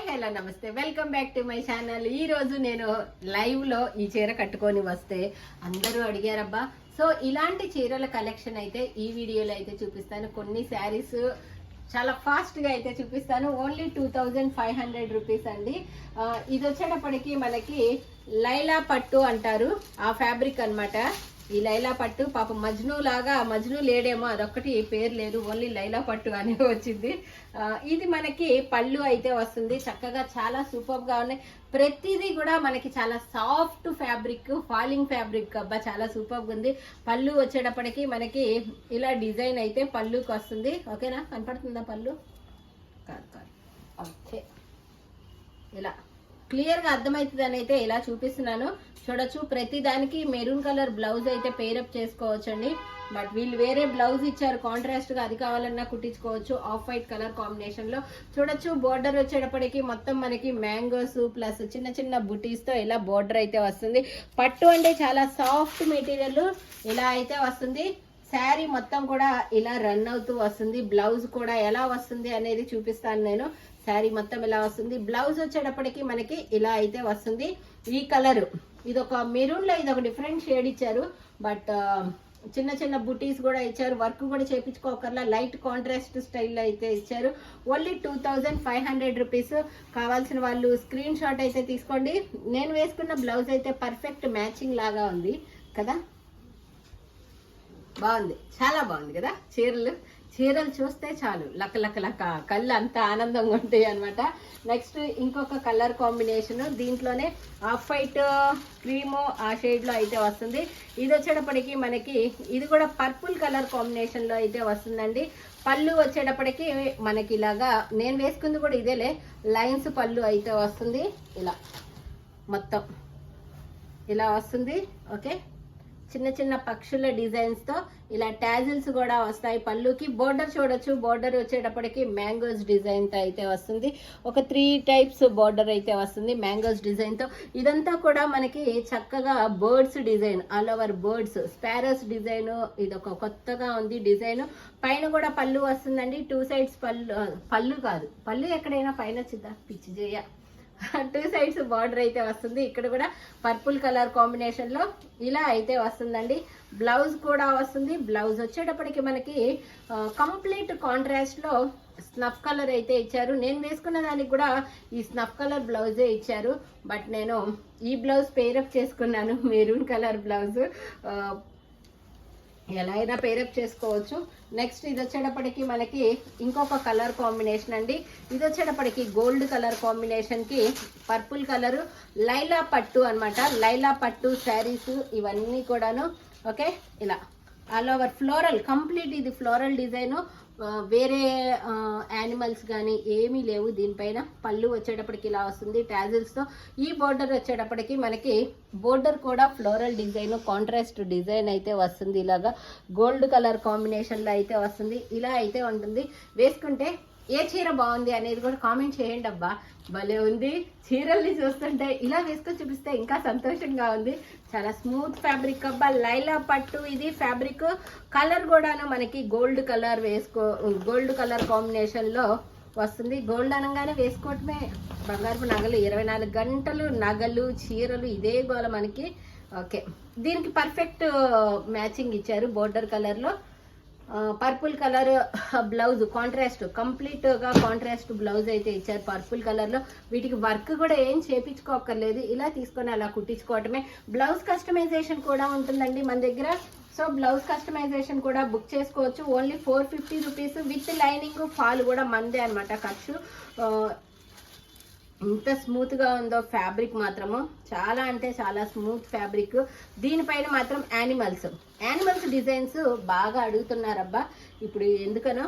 Hello నమస్తే, welcome back to my channel. ఈ రోజు నేను లైవ్ లో ఈ చీర కట్టుకొని వస్తే అందరూ అడిగారబ్బా. సో ఇలాంటి చీరల కలెక్షన్ అయితే ఈ వీడియోలో అయితే చూపిస్తాను. కొన్ని శారీస్ చాలా ఫాస్ట్ గా అయితే చూపిస్తాను. ఓన్లీ 2500 రూపీస్ అండి. ఇది వచ్చేటప్పటికి మనకి లైలా పట్టు అంటారు, ఆ ఫ్యాబ్రిక్ అన్నమాట. ఈ లైలా పట్టు పాపం మజ్ను లాగా, మజ్ను లేడేమో అదొక్కటి పేరు లేదు, ఓన్లీ లైలా పట్టు అని వచ్చింది. ఇది మనకి పళ్ళు అయితే వస్తుంది. చక్కగా చాలా సూపర్ గా ఉన్నాయి. ప్రతిదీ కూడా మనకి చాలా సాఫ్ట్ ఫ్యాబ్రిక్, ఫాలింగ్ ఫ్యాబ్రిక్ అబ్బా, చాలా సూపర్ గా ఉంది. పళ్ళు వచ్చేటప్పటికి మనకి ఇలా డిజైన్ అయితే పళ్ళుకి వస్తుంది. ఓకేనా, కనపడుతుందా పళ్ళు? కాదు కాదు, ఓకే. ఇలా క్లియర్ గా అర్థమవుతుంది అని అయితే ఇలా చూపిస్తున్నాను. చూడొచ్చు, ప్రతి దానికి మెరూన్ కలర్ బ్లౌజ్ అయితే పేరప్ చేసుకోవచ్చండి. బట్ వీళ్ళు వేరే బ్లౌజ్ ఇచ్చారు కాంట్రాస్ట్ గా, అది కావాలన్నా కుట్టించుకోవచ్చు. ఆఫ్ వైట్ కలర్ కాంబినేషన్ లో చూడొచ్చు. బోర్డర్ వచ్చేటప్పటికి మొత్తం మనకి మ్యాంగోస్ ప్లస్ చిన్న చిన్న బుటీస్ తో ఇలా బోర్డర్ అయితే వస్తుంది. పట్టు అంటే చాలా సాఫ్ట్ మెటీరియల్ ఇలా అయితే వస్తుంది. శారీ మొత్తం కూడా ఇలా రన్ అవుతూ వస్తుంది. బ్లౌజ్ కూడా ఎలా వస్తుంది అనేది చూపిస్తాను నేను. శారీ మొత్తం ఇలా వస్తుంది. బ్లౌజ్ వచ్చేటప్పటికి మనకి ఇలా అయితే వస్తుంది. ఈ కలర్ ఇది ఒక మెరూన్ లో, ఇది ఒక డిఫరెంట్ షేడ్ ఇచ్చారు. బట్ చిన్న చిన్న బుటీస్ కూడా ఇచ్చారు. వర్క్ కూడా చేయించుకోకర్లా, లైట్ కాంట్రాస్ట్ స్టైల్లో అయితే ఇచ్చారు. Only 2500 rupees. కావాల్సిన వాళ్ళు స్క్రీన్ షాట్ అయితే తీసుకోండి. నేను వేసుకున్న బ్లౌజ్ అయితే పర్ఫెక్ట్ మ్యాచింగ్ లాగా ఉంది కదా, బాగుంది, చాలా బాగుంది కదా. చీరలు చూస్తే చాలు లక్క లక్క లక్క కళ్ళు అంత ఆనందంగా ఉంటాయి అనమాట. నెక్స్ట్ ఇంకొక కలర్ కాంబినేషన్, దీంట్లోనే ఆఫ్ వైట్ క్రీము ఆ షేడ్ లో అయితే వస్తుంది. ఇది వచ్చేటప్పటికి మనకి ఇది కూడా పర్పుల్ కలర్ కాంబినేషన్ లో అయితే వస్తుందండి. పళ్ళు వచ్చేటప్పటికి మనకి ఇలాగా, నేను వేసుకుంది కూడా ఇదేలే, లైన్స్ పళ్ళు అయితే వస్తుంది. ఇలా మొత్తం ఇలా వస్తుంది. ఓకే, చిన్న చిన్న పక్షుల డిజైన్స్ తో ఇలా టాజిల్స్ కూడా వస్తాయి పళ్ళుకి. బోర్డర్ చూడొచ్చు, బోర్డర్ వచ్చేటప్పటికి మ్యాంగోస్ డిజైన్ తో అయితే వస్తుంది. ఒక 3 టైప్స్ బోర్డర్ అయితే వస్తుంది మ్యాంగోస్ డిజైన్ తో. ఇదంతా కూడా మనకి చక్కగా birds design, all over birds, sparrows design. ఇది ఒక కొత్తగా ఉంది డిజైన్. పైన కూడా పళ్ళు వస్తుందండి. 2 సైడ్స్ పళ్ళు కాదు, పళ్ళు ఎక్కడైనా పైన వచ్చిద్దా, పిచ్చి చేయ. 2 సైడ్స్ బార్డర్ అయితే వస్తుంది. ఇక్కడ కూడా పర్పుల్ కలర్ కాంబినేషన్ లో ఇలా అయితే వస్తుందండి. బ్లౌజ్ కూడా వస్తుంది. బ్లౌజ్ వచ్చేటప్పటికి మనకి కంప్లీట్ కాంట్రాస్ట్ లో స్నఫ్ కలర్ అయితే ఇచ్చారు. నేను వేసుకున్న దానికి కూడా ఈ స్నఫ్ కలర్ బ్లౌజే ఇచ్చారు. బట్ నేను ఈ బ్లౌజ్ పేరప్ చేసుకున్నాను, మెరూన్ కలర్ బ్లౌజ్. ఎలా అయినా పేరప్ చేసుకోవచ్చు. నెక్స్ట్ ఇది వచ్చేటప్పటికి మనకి ఇంకొక కలర్ కాంబినేషన్ అండి. ఇది వచ్చేటప్పటికి గోల్డ్ కలర్ కాంబినేషన్ కి పర్పుల్ కలర్, లైలా పట్టు అన్నమాట. లైలా పట్టు శారీస్ ఇవన్నీ కూడాను. ఓకే, ఇలా ఆల్ ఓవర్ ఫ్లోరల్, కంప్లీట్ ఇది ఫ్లోరల్ డిజైన్. వేరే యానిమల్స్ కానీ ఏమీ లేవు దీనిపైన. పళ్ళు వచ్చేటప్పటికి ఇలా వస్తుంది టాజిల్స్ తో. ఈ బోర్డర్ వచ్చేటప్పటికి మనకి బోర్డర్ కూడా ఫ్లోరల్ డిజైన్, కాంట్రాస్ట్ డిజైన్ అయితే వస్తుంది. ఇలాగా గోల్డ్ కలర్ కాంబినేషన్ లో అయితే వస్తుంది. ఇలా అయితే ఉంటుంది. వేసుకుంటే ఏ చీర బాగుంది అనేది కూడా కామెంట్ చేయండి అబ్బా. భలే ఉంది. చీరల్ని చూస్తుంటే ఇలా వేసుకొని చూపిస్తే ఇంకా సంతోషంగా ఉంది. చాలా స్మూత్ ఫ్యాబ్రిక్ అబ్బా. లైలా పట్టు ఇది ఫ్యాబ్రిక్. కలర్ కూడాను మనకి gold colour gold colour combination లో వస్తుంది. గోల్డ్ అనగానే వేసుకోవటమే. బంగారపు నగలు 24 గంటలు నగలు, చీరలు ఇదే గోల మనకి. ఓకే, దీనికి పర్ఫెక్ట్ మ్యాచింగ్ ఇచ్చారు. బోర్డర్ కలర్ లో purple colour blouse, contrast, complete గా కాంట్రాస్ట్ బ్లౌజ్ అయితే ఇచ్చారు పర్పుల్ కలర్ లో. వీటికి వర్క్ కూడా ఏం చేపించుకోకర్లేదు, ఇలా తీసుకొని అలా కుట్టించుకోవటమే. బ్లౌజ్ కస్టమైజేషన్ కూడా ఉంటుందండి మన దగ్గర. సో బ్లౌజ్ కస్టమైజేషన్ కూడా బుక్ చేసుకోవచ్చు. Only 450 rupees with lining. Fall కూడా మందే అనమాట ఖర్చు. ఎంత స్మూత్ గా ఉందో ఫ్యాబ్రిక్ మాత్రము, చాలా అంటే చాలా స్మూత్ ఫ్యాబ్రిక్. దీనిపైన మాత్రం యానిమల్స్ డిజైన్స్ బాగా అడుగుతున్నారబ్బా. ఇప్పుడు ఎందుకనో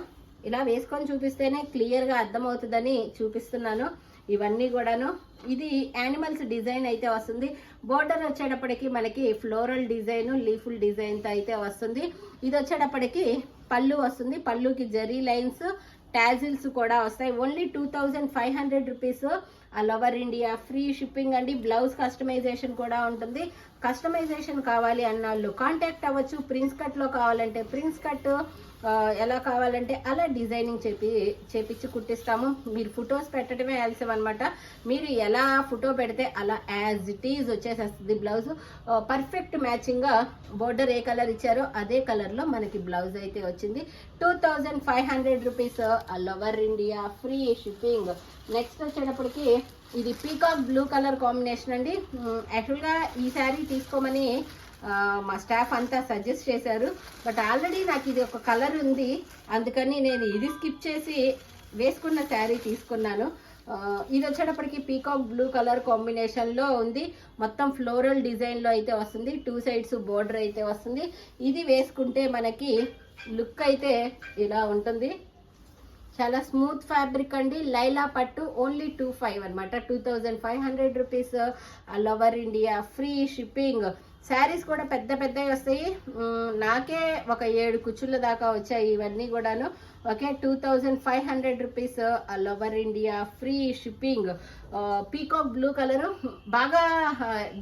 ఇలా వేసుకొని చూపిస్తేనే క్లియర్ గా అర్థమవుతుందని చూపిస్తున్నాను. ఇవన్నీ కూడాను ఇది యానిమల్స్ డిజైన్ అయితే వస్తుంది. బోర్డర్ వచ్చేటప్పటికి మనకి ఫ్లోరల్ డిజైన్, లీఫుల్ డిజైన్ తో అయితే వస్తుంది. ఇది వచ్చేటప్పటికి పళ్ళు వస్తుంది. పళ్ళుకి జరీ లైన్స్, టాజిల్స్ కూడా వస్తాయి. Only 2500 rupees. All over India free shipping అండి. బ్లౌజ్ కస్టమైజేషన్ కూడా ఉంటుంది. కస్టమైజేషన్ కావాలి అన్న వాళ్ళు కాంటాక్ట్ అవ్వచ్చు. ప్రిన్స్ కట్లో కావాలంటే ప్రిన్స్ కట్, ఎలా కావాలంటే అలా డిజైనింగ్ చేపించి కుట్టిస్తాము. మీరు ఫొటోస్ పెట్టడమే ఆలస్యం అనమాట. మీరు ఎలా ఫోటో పెడితే అలా యాజ్ ఇట్ ఈజ్ వచ్చేసేస్తుంది బ్లౌజ్. పర్ఫెక్ట్ మ్యాచింగ్గా బోర్డర్ ఏ కలర్ ఇచ్చారో అదే కలర్లో మనకి బ్లౌజ్ అయితే వచ్చింది. 2500 rupees all over India free shipping. Next వచ్చేటప్పటికి ఇది పీకాక్ బ్లూ కలర్ కాంబినేషన్ అండి. యాక్చువల్గా ఈ శారీ తీసుకోమని మా స్టాఫ్ అంతా సజెస్ట్ చేశారు. బట్ ఆల్రెడీ నాకు ఇది ఒక కలర్ ఉంది, అందుకని నేను ఇది స్కిప్ చేసి వేసుకున్న శారీ తీసుకున్నాను. ఇది వచ్చేటప్పటికి పీకాక్ బ్లూ కలర్ కాంబినేషన్లో ఉంది. మొత్తం ఫ్లోరల్ డిజైన్లో అయితే వస్తుంది. 2 సైడ్స్ బోర్డర్ అయితే వస్తుంది. ఇది వేసుకుంటే మనకి లుక్ అయితే ఇలా ఉంటుంది. చాలా స్మూత్ ఫ్యాబ్రిక్ అండి. లైలా పట్టు ఓన్లీ 25 అనమాట. 2500 rupees all over India free shipping. Saris కూడా పెద్ద పెద్దవి వస్తాయి. నాకే ఒక 7 కుచ్చుల దాకా వచ్చాయి ఇవన్నీ కూడాను. Okay, 2500 rupees all over India free shipping. Peacock blue colour బాగా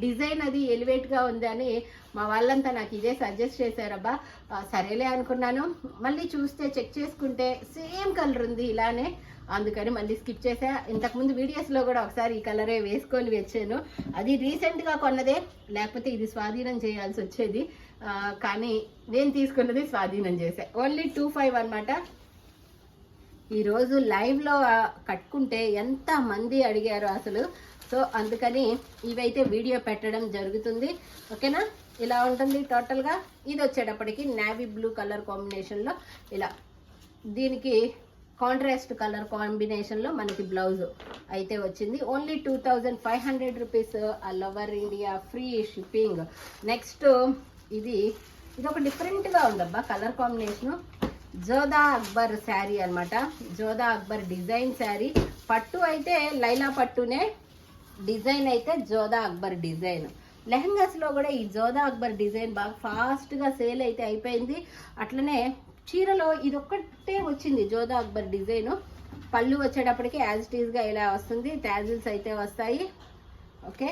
డిజైన్ అది ఎలివేట్గా ఉంది అని మా వాళ్ళంతా నాకు ఇదే సజెస్ట్ చేశారబ్బా. సరేలే అనుకున్నాను. మళ్ళీ చూస్తే చెక్ చేసుకుంటే సేమ్ కలర్ ఉంది ఇలానే, అందుకని మళ్ళీ స్కిప్ చేసా. ఇంతకుముందు వీడియోస్లో కూడా ఒకసారి ఈ కలరే వేసుకొని వచ్చాను. అది రీసెంట్గా కొన్నదే, లేకపోతే ఇది స్వాధీనం చేయాల్సి వచ్చేది. కానీ నేను తీసుకున్నది స్వాధీనం చేసా. ఓన్లీ 25 అనమాట. ఈరోజు లైవ్లో కట్టుకుంటే ఎంత మంది అడిగారు అసలు. సో అందుకని ఇవైతే వీడియో పెట్టడం జరుగుతుంది. ఓకేనా, ఇలా ఉంటుంది టోటల్గా. ఇది వచ్చేటప్పటికి నేవీ బ్లూ కలర్ కాంబినేషన్లో ఇలా, దీనికి కాంట్రాస్ట్ కలర్ కాంబినేషన్లో మనకి బ్లౌజ్ అయితే వచ్చింది. Only 2500 rupees all over India free shipping. Next ఇది ఒక డిఫరెంట్గా ఉందబ్బా కలర్ కాంబినేషను. జోదా అక్బర్ శారీ అనమాట. జోదా అక్బర్ డిజైన్ శారీ. పట్టు అయితే లైలా పట్టునే, డిజైన్ అయితే జోదా అక్బర్ డిజైన్. లెహంగాస్లో కూడా ఈ జోదా అక్బర్ డిజైన్ బాగా ఫాస్ట్గా సేల్ అయితే అయిపోయింది. అట్లనే చీరలో ఇది ఒక్కటే వచ్చింది జోదా అక్బర్ డిజైన్. పళ్ళు వచ్చేటప్పటికి యాజ్ ఇట్ ఈజ్గా ఇలా వస్తుంది. టాజిల్స్ అయితే వస్తాయి. ఓకే,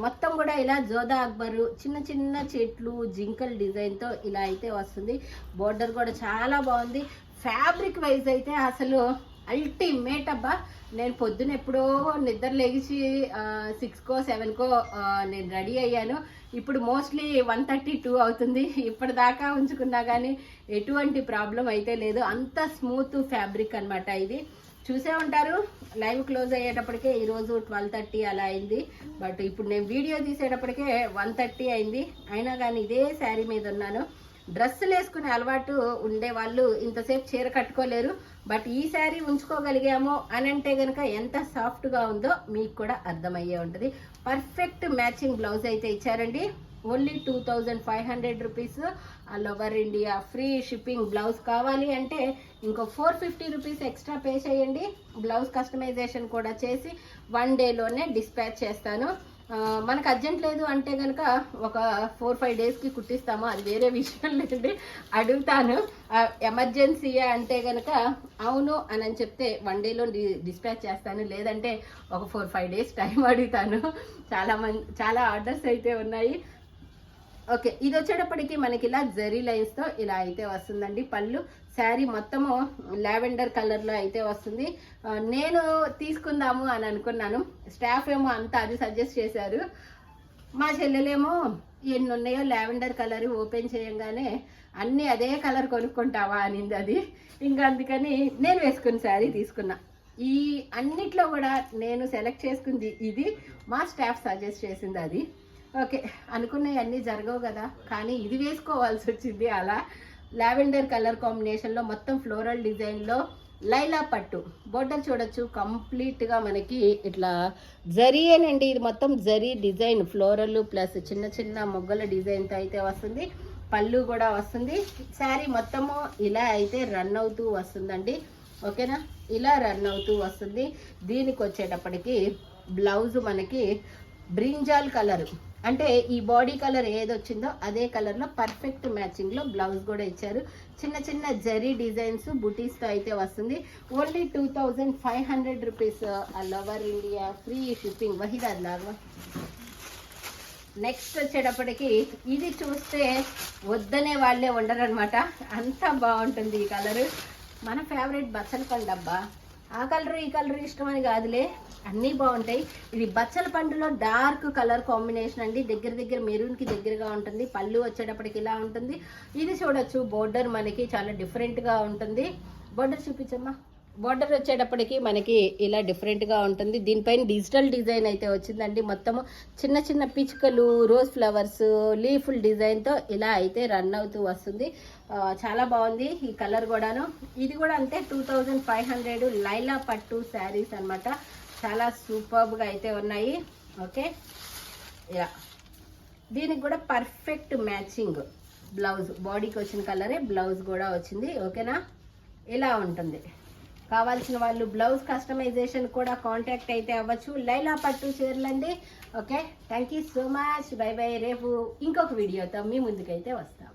మొత్తం కూడా ఇలా జోదా అక్బర్ చిన్న చిన్న చెట్లు జింకల్ డిజైన్తో ఇలా అయితే వస్తుంది. బోర్డర్ కూడా చాలా బాగుంది. ఫ్యాబ్రిక్ వైజ్ అయితే అసలు అల్టిమేట్ అబ్బా. నేను పొద్దున ఎప్పుడో నిద్ర లేచి 6కో 7కో నేను రెడీ అయ్యాను. ఇప్పుడు మోస్ట్లీ 1:32 అవుతుంది. ఇప్పటిదాకా ఉంచుకున్నా కానీ ఎటువంటి ప్రాబ్లం అయితే లేదు. అంత స్మూత్ ఫ్యాబ్రిక్ అనమాట. ఇది చూసే ఉంటారు. లైవ్ క్లోజ్ అయ్యేటప్పటికే ఈరోజు 12:30 అలా అయింది. బట్ ఇప్పుడు నేను వీడియో తీసేటప్పటికే 1:30 అయింది. అయినా కానీ ఇదే శారీ మీద ఉన్నాను. డ్రెస్సులు వేసుకునే అలవాటు ఉండే వాళ్ళు ఇంతసేపు చీర కట్టుకోలేరు. బట్ ఈ శారీ ఉంచుకోగలిగాము అని అంటే కనుక ఎంత సాఫ్ట్గా ఉందో మీకు కూడా అర్థమయ్యే ఉంటుంది. పర్ఫెక్ట్ మ్యాచింగ్ బ్లౌజ్ అయితే ఇచ్చారండి. Only 2500 rupees all over India free shipping. Blouse కావాలి అంటే ఇంకో 450 రూపీస్ ఎక్స్ట్రా పే చేయండి. బ్లౌజ్ కస్టమైజేషన్ కూడా చేసి 1 డేలోనే డిస్పాచ్ చేస్తాను. మనకు అర్జెంట్ లేదు అంటే కనుక ఒక 4-5 డేస్కి కుట్టిస్తాము, అది వేరే విషయం లేదండి. అడుగుతాను ఎమర్జెన్సీయే అంటే కనుక అవును అని చెప్తే 1 డేలో డిస్పాచ్ చేస్తాను. లేదంటే ఒక 4-5 డేస్ టైం అడుగుతాను. చాలా ఆర్డర్స్ అయితే ఉన్నాయి. ఓకే, ఇది వచ్చేటప్పటికి మనకి ఇలా జరీ లైన్స్తో ఇలా అయితే వస్తుందండి. పళ్ళు శారీ మొత్తము లావెండర్ కలర్లో అయితే వస్తుంది. నేను తీసుకుందాము అని అనుకున్నాను. స్టాఫ్ ఏమో అంతా అది సజెస్ట్ చేశారు. మా చెల్లెలేమో ఎన్ని ఉన్నాయో లావెండర్ కలర్ ఓపెన్ చేయంగానే అన్నీ అదే కలర్ కొనుక్కుంటావా అనింది. అది ఇంకా అందుకని నేను వేసుకున్న శారీ తీసుకున్నా. ఈ అన్నిట్లో కూడా నేను సెలెక్ట్ చేసుకుంది ఇది, మా స్టాఫ్ సజెస్ట్ చేసింది అది. ఓకే, అనుకున్నవి అన్నీ జరగవు కదా, కానీ ఇది వేసుకోవాల్సి వచ్చింది. అలా లావెండర్ కలర్ కాంబినేషన్లో మొత్తం ఫ్లోరల్ డిజైన్లో లైలా పట్టు. బోర్డర్ చూడొచ్చు కంప్లీట్గా మనకి ఇట్లా జరీయేనండి. ఇది మొత్తం జరీ డిజైన్, ఫ్లోరల్ ప్లస్ చిన్న చిన్న మొగ్గల డిజైన్తో అయితే వస్తుంది. పళ్ళు కూడా వస్తుంది. శారీ మొత్తము ఇలా అయితే రన్ అవుతూ వస్తుందండి. ఓకేనా, ఇలా రన్ అవుతూ వస్తుంది. దీనికి వచ్చేటప్పటికి బ్లౌజ్ మనకి బ్రింజాల్ కలర్ అంటే ఈ బాడీ కలర్ ఏది వచ్చిందో అదే కలర్లో పర్ఫెక్ట్ మ్యాచింగ్లో బ్లౌజ్ కూడా ఇచ్చారు. చిన్న చిన్న జరీ డిజైన్స్ బుటీస్తో అయితే వస్తుంది. Only 2500 rupees. All over India free shipping. వహీదాద్ లాగా. నెక్స్ట్ వచ్చేటప్పటికి ఇది చూస్తే వద్దనే వాళ్ళే ఉండరు అనమాట, అంత బాగుంటుంది ఈ కలరు. మన ఫేవరెట్ బచ్చల పండు అబ్బా, ఆ కలర్ ఈ కలర్ ఇష్టం అని కాదులే, అన్నీ బాగుంటాయి. ఇది బచ్చల పండులో డార్క్ కలర్ కాంబినేషన్ అండి, దగ్గర మెరూన్కి దగ్గరగా ఉంటుంది. పళ్ళు వచ్చేటప్పటికి ఇలా ఉంటుంది. ఇది చూడొచ్చు, బోర్డర్ మనకి చాలా డిఫరెంట్గా ఉంటుంది. బోర్డర్ చూపించమ్మా. బోర్డర్ వచ్చేటప్పటికి మనకి ఇలా డిఫరెంట్గా ఉంటుంది. దీనిపైన డిజిటల్ డిజైన్ అయితే వచ్చిందండి. మొత్తము చిన్న చిన్న పిచ్చుకలు, రోజ్ ఫ్లవర్స్, లీఫుల్ డిజైన్తో ఇలా అయితే రన్ అవుతూ వస్తుంది. చాలా బాగుంది ఈ కలర్ కూడాను. ఇది కూడా అంతే 2500 లైలా పట్టు శారీస్ అనమాట. చాలా సూపర్గా అయితే ఉన్నాయి. ఓకే, యా, దీనికి కూడా పర్ఫెక్ట్ మ్యాచింగ్ బ్లౌజ్, బాడీకి వచ్చిన కలరే బ్లౌజ్ కూడా వచ్చింది. ఓకేనా, ఇలా ఉంటుంది. కావాల్సిన వాళ్ళు బ్లౌజ్ కస్టమైజేషన్ కూడా కాంటాక్ట్ అయితే అవ్వచ్చు. లైలా పట్టు చీరలండి. Okay, thank you so much. Bye bye. రేపు ఇంకొక వీడియోతో మీ ముందుకైతే వస్తాం.